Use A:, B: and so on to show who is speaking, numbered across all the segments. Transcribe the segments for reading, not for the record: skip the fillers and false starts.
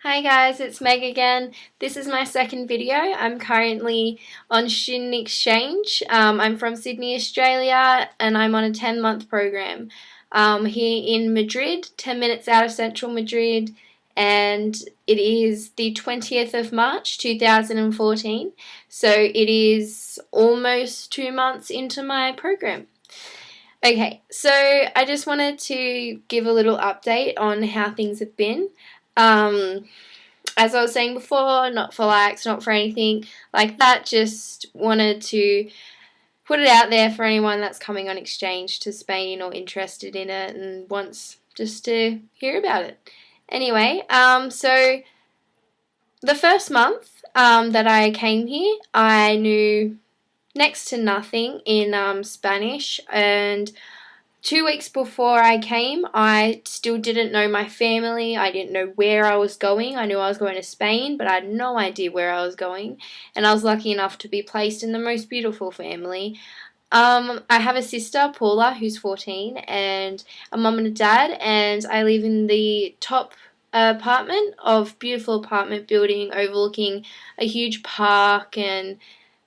A: Hi guys, it's Meg again. This is my second video. I'm currently on student exchange. I'm from Sydney, Australia, and I'm on a 10-month program here in Madrid, 10 minutes out of central Madrid, and it is the 20th of March 2014, so it is almost 2 months into my program. Okay, so I just wanted to give a little update on how things have been. Um, as I was saying before, not for likes, not for anything like that, just wanted to put it out there for anyone that's coming on exchange to Spain or interested in it and wants just to hear about it. Anyway, so the first month that I came here, I knew next to nothing in Spanish, and 2 weeks before I came, I still didn't know my family. I didn't know where I was going. I knew I was going to Spain, but I had no idea where I was going. And I was lucky enough to be placed in the most beautiful family. I have a sister, Paula, who's 14, and a mum and a dad, and I live in the top beautiful apartment building overlooking a huge park, and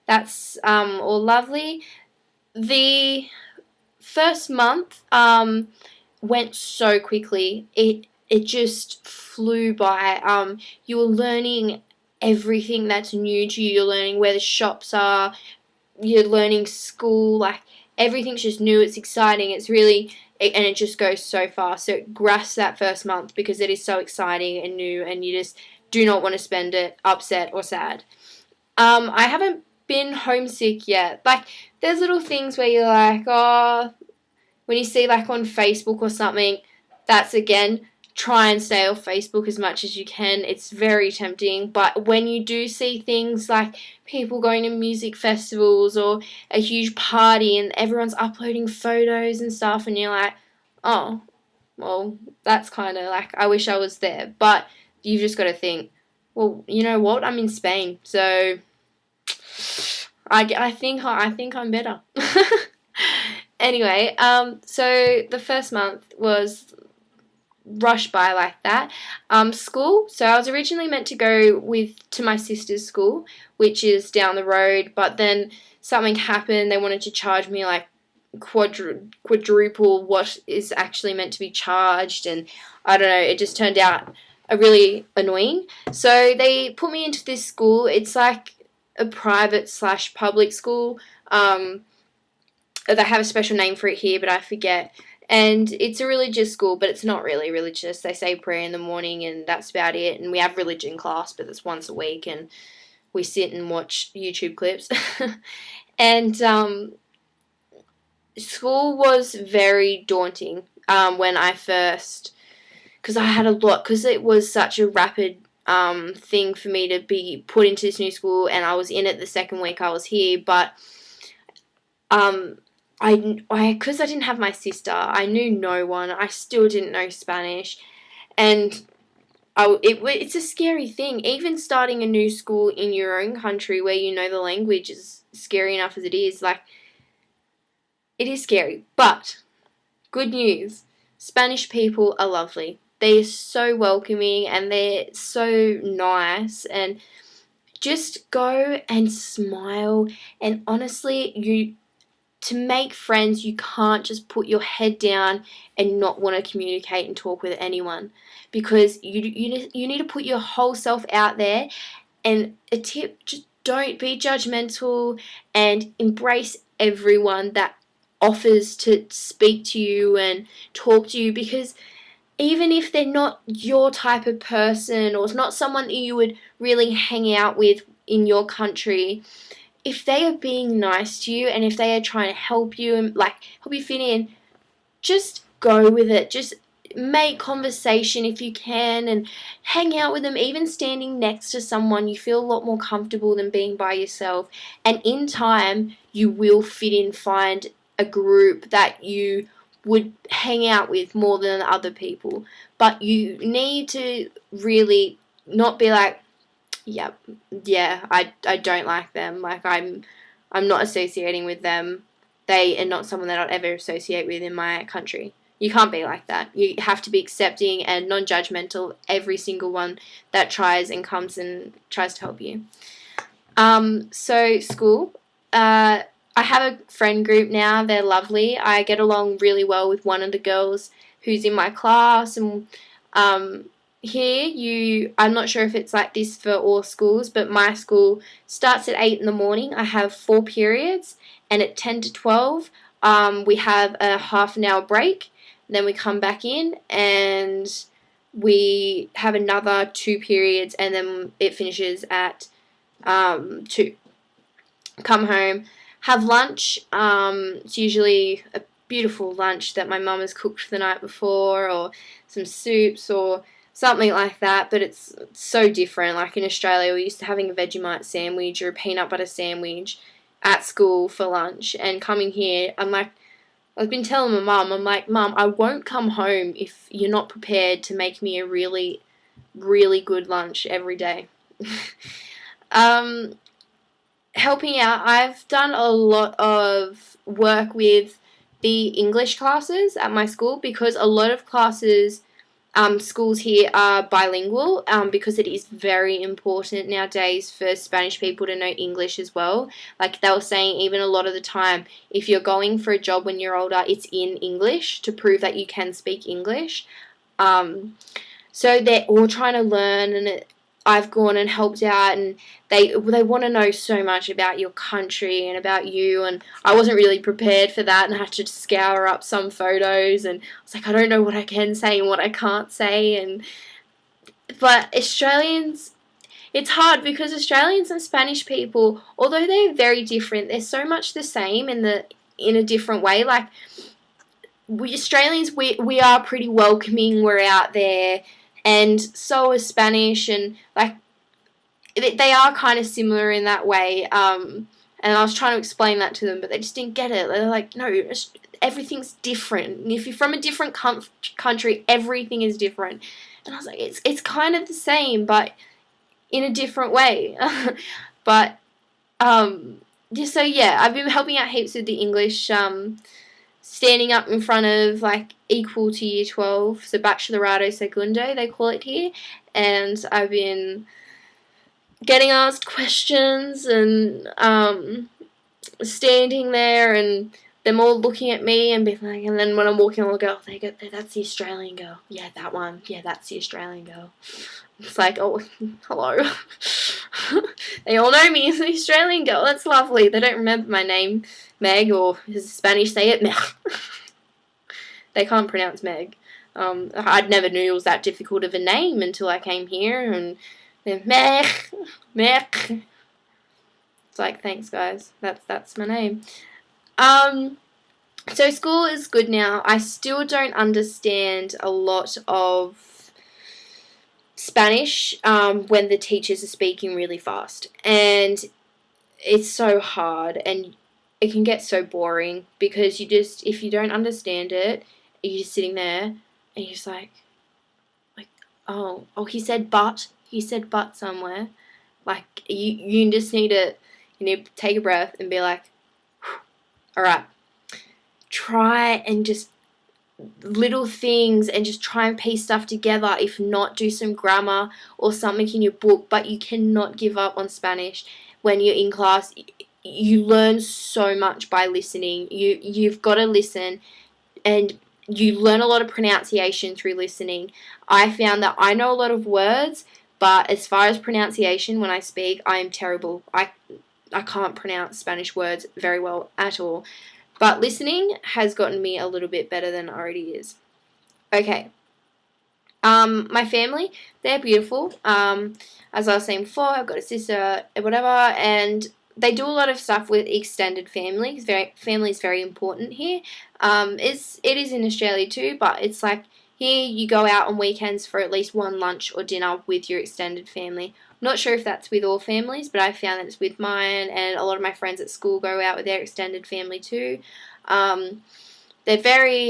A: that's all lovely. The first month went so quickly. It just flew by. You were learning everything that's new to you. You're learning where the shops are. You're learning school. Like, everything's just new. It's exciting. And it just goes so fast. So it grasps that first month because it is so exciting and new, and you just do not want to spend it upset or sad. I haven't been homesick yet. Like, there's little things where you're like, oh, when you see like on Facebook or something, that's again, try and stay off Facebook as much as you can. It's very tempting, but when you do see things like people going to music festivals or a huge party and everyone's uploading photos and stuff, and you're like, oh, well, that's kind of like, I wish I was there. But you've just got to think, well, you know what? I'm in Spain, so I think I'm better. Anyway, so the first month was rushed by like that. School. So I was originally meant to go to my sister's school, which is down the road, but then something happened. They wanted to charge me like quadruple what is actually meant to be charged, and I don't know. It just turned out really annoying. So they put me into this school. It's like a private / public school. They have a special name for it here, but I forget. And it's a religious school, but it's not really religious. They say prayer in the morning, and that's about it. And we have religion class, but it's once a week, and we sit and watch YouTube clips. And school was very daunting when I first, because I had a lot, because it was such a rapid thing for me to be put into this new school, and I was in it the second week I was here, but because I didn't have my sister, I knew no one. I still didn't know Spanish, and it's a scary thing. Even starting a new school in your own country where you know the language is scary enough as it is. Like, it is scary, but good news: Spanish people are lovely. They are so welcoming and they're so nice, and just go and smile. And honestly, to make friends, you can't just put your head down and not want to communicate and talk with anyone, because you need to put your whole self out there. And a tip, just don't be judgmental and embrace everyone that offers to speak to you and talk to you, because even if they're not your type of person or it's not someone that you would really hang out with in your country, if they are being nice to you and if they are trying to help you and like help you fit in, just go with it. Just make conversation if you can and hang out with them. Even standing next to someone, you feel a lot more comfortable than being by yourself. And in time, you will fit in, find a group that you would hang out with more than other people. But you need to really not be like, yep, yeah, I don't like them. Like, I'm not associating with them. They are not someone that I'd ever associate with in my country. You can't be like that. You have to be accepting and non-judgmental every single one that tries and comes and tries to help you. So school. I have a friend group now. They're lovely. I get along really well with one of the girls who's in my class, and I'm not sure if it's like this for all schools, but my school starts at 8 in the morning. I have 4 periods, and at 10 to 12, we have a half an hour break. Then we come back in, and we have another 2 periods, and then it finishes at 2. Come home, have lunch. It's usually a beautiful lunch that my mum has cooked the night before, or some soups or something like that, but it's so different. Like in Australia, we're used to having a Vegemite sandwich or a peanut butter sandwich at school for lunch, and coming here, I've been telling my mum, I'm like, Mum, I won't come home if you're not prepared to make me a really, really good lunch every day. Helping out, I've done a lot of work with the English classes at my school, because a lot of schools here are bilingual, because it is very important nowadays for Spanish people to know English as well. Like they were saying, even a lot of the time, if you're going for a job when you're older, it's in English to prove that you can speak English. So they're all trying to learn, and I've gone and helped out, and they want to know so much about your country and about you, and I wasn't really prepared for that, and I had to scour up some photos, and I was like, I don't know what I can say and what I can't say, but Australians, it's hard because Australians and Spanish people, although they're very different, they're so much the same in a different way. Like Australians, we are pretty welcoming. We're out there, and so is Spanish, and like they are kind of similar in that way. And I was trying to explain that to them, but they just didn't get it. They're like, no, everything's different. And if you're from a different country, everything is different. And I was like, it's kind of the same, but in a different way. But so yeah, I've been helping out heaps with the English. Standing up in front of like equal to year 12, so bachillerato segundo they call it here, and I've been getting asked questions and standing there and them all looking at me and being like, and then when I'm walking, I'll go, that's the Australian girl, yeah, that one, yeah, that's the Australian girl. It's like, oh, hello. They all know me as the Australian girl. That's lovely. They don't remember my name, Meg, or as Spanish say it, Meg. They can't pronounce Meg. I'd never knew it was that difficult of a name until I came here, and then Meg. It's like, thanks guys. That's my name. So school is good now. I still don't understand a lot of Spanish when the teachers are speaking really fast, and it's so hard, and it can get so boring because if you don't understand it, you're just sitting there and you're just like oh he said but somewhere. Like you just need to take a breath and be like, all right, try and just little things and just try and piece stuff together. If not, do some grammar or something in your book, but you cannot give up on Spanish when you're in class. You learn so much by listening. You've got to listen, and you learn a lot of pronunciation through listening. I found that I know a lot of words, but as far as pronunciation, when I speak, I am terrible. I can't pronounce Spanish words very well at all. But listening has gotten me a little bit better than it already is. Okay. My family, they're beautiful. As I was saying before, I've got a sister, whatever, and they do a lot of stuff with extended families. Family is very important here. It is in Australia too, but it's like here you go out on weekends for at least one lunch or dinner with your extended family. I'm not sure if that's with all families, but I found that it's with mine, and a lot of my friends at school go out with their extended family too. They're very,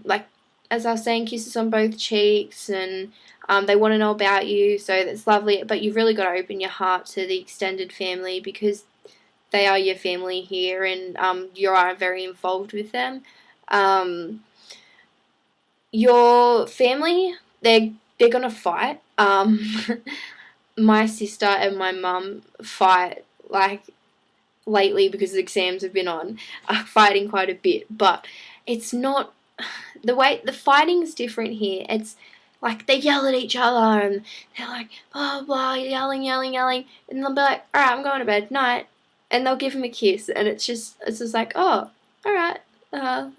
A: like, as I was saying, kisses on both cheeks, and they want to know about you, so that's lovely, but you've really got to open your heart to the extended family because they are your family here, and you are very involved with them. your family, they're gonna fight. My sister and my mum fight, like, lately because the exams have been on, are fighting quite a bit, but it's not the fighting's different here. It's like they yell at each other and they're like blah blah, yelling, and they'll be like, all right, I'm going to bed, night, and they'll give him a kiss, and it's just like, oh, all right. uh,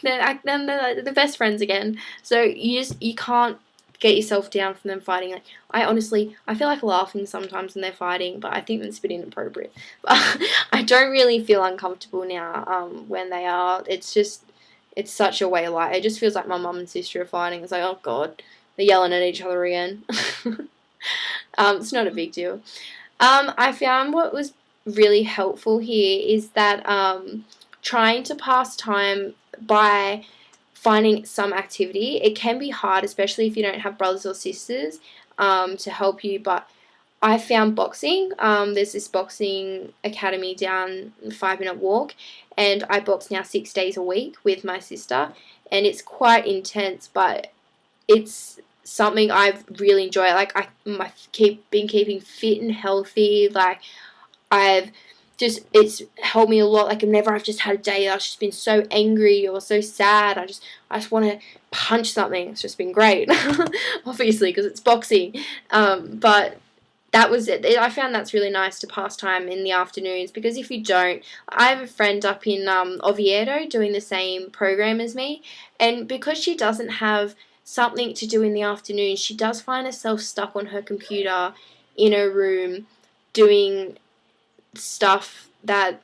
A: then they're the best friends again. So you can't get yourself down from them fighting. Like, I feel like laughing sometimes when they're fighting, but I think that's a bit inappropriate. But I don't really feel uncomfortable now when they are. It's such a way of life. It just feels like my mum and sister are fighting. It's like, oh god, they're yelling at each other again. It's not a big deal. I found what was really helpful here is that trying to pass time by finding some activity. It can be hard, especially if you don't have brothers or sisters to help you, but I found boxing. There's this boxing academy down a 5-minute walk, and I box now 6 days a week with my sister, and it's quite intense, but it's something I've really enjoyed. Like, I've been keeping fit and healthy. Like, it's helped me a lot. Like, whenever I've just had a day that I've just been so angry or so sad, I just want to punch something. It's just been great, obviously, because it's boxing. But that was it. I found that's really nice to pass time in the afternoons, because if you don't, I have a friend up in Oviedo doing the same program as me, and because she doesn't have something to do in the afternoon, she does find herself stuck on her computer in her room doing stuff that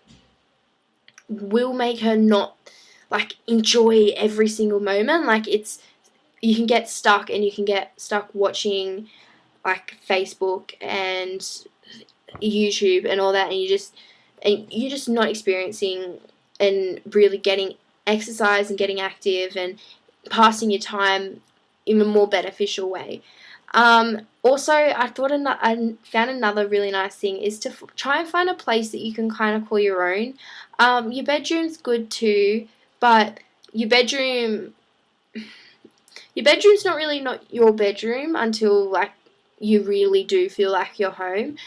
A: will make her not, like, enjoy every single moment. Like, you can get stuck, and you can get stuck watching, like, Facebook and YouTube and all that, and you're just not experiencing and really getting exercise and getting active and passing your time in a more beneficial way. Also, I found another really nice thing is to try and find a place that you can kind of call your own. Your bedroom's good too, but your bedroom's not really not your bedroom until, like, you really do feel like you're home.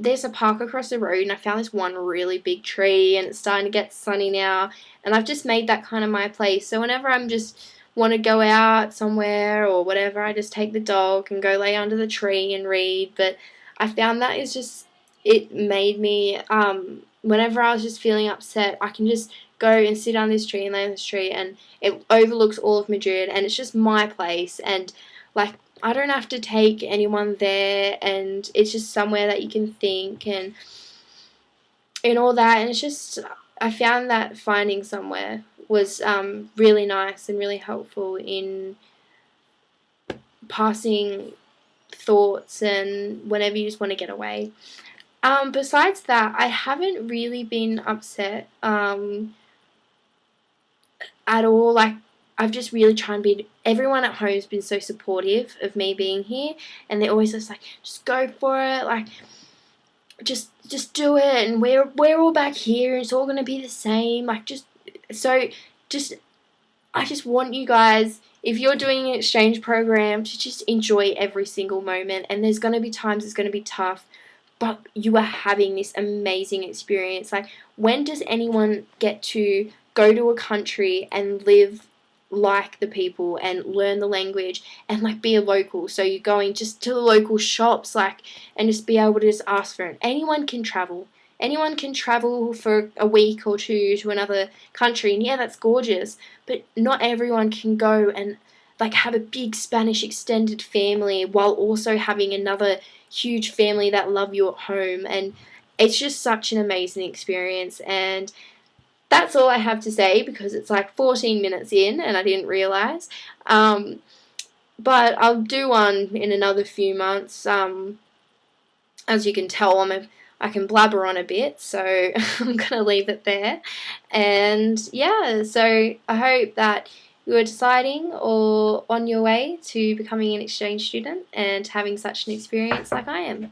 A: There's a park across the road, and I found this one really big tree, and it's starting to get sunny now, and I've just made that kind of my place. So whenever I'm just want to go out somewhere or whatever, I just take the dog and go lay under the tree and read. But I found that it made me, whenever I was just feeling upset, I can just go and sit on this tree and lay on this tree, and it overlooks all of Madrid, and it's just my place, and, like, I don't have to take anyone there, and it's just somewhere that you can think and all that, and it's just, I found that finding somewhere was really nice and really helpful in passing thoughts and whenever you just want to get away. Besides that, I haven't really been upset at all. Like, I've just really tried to be, everyone at home has been so supportive of me being here, and they're always just like, just go for it, like, just do it, and we're all back here, and it's all going to be the same, like, I just want you guys, if you're doing an exchange program, to just enjoy every single moment, and there's going to be times it's going to be tough, but you are having this amazing experience. Like, when does anyone get to go to a country and live like the people and learn the language and, like, be a local? So you're going just to the local shops, like, and just be able to just ask for it. Anyone can travel. Anyone can travel for a week or two to another country, and yeah, that's gorgeous, but not everyone can go and, like, have a big Spanish extended family while also having another huge family that love you at home, and it's just such an amazing experience. And that's all I have to say, because it's like 14 minutes in and I didn't realise. But I'll do one in another few months. As you can tell, I can blabber on a bit, so I'm going to leave it there. And yeah, so I hope that you are deciding or on your way to becoming an exchange student and having such an experience like I am.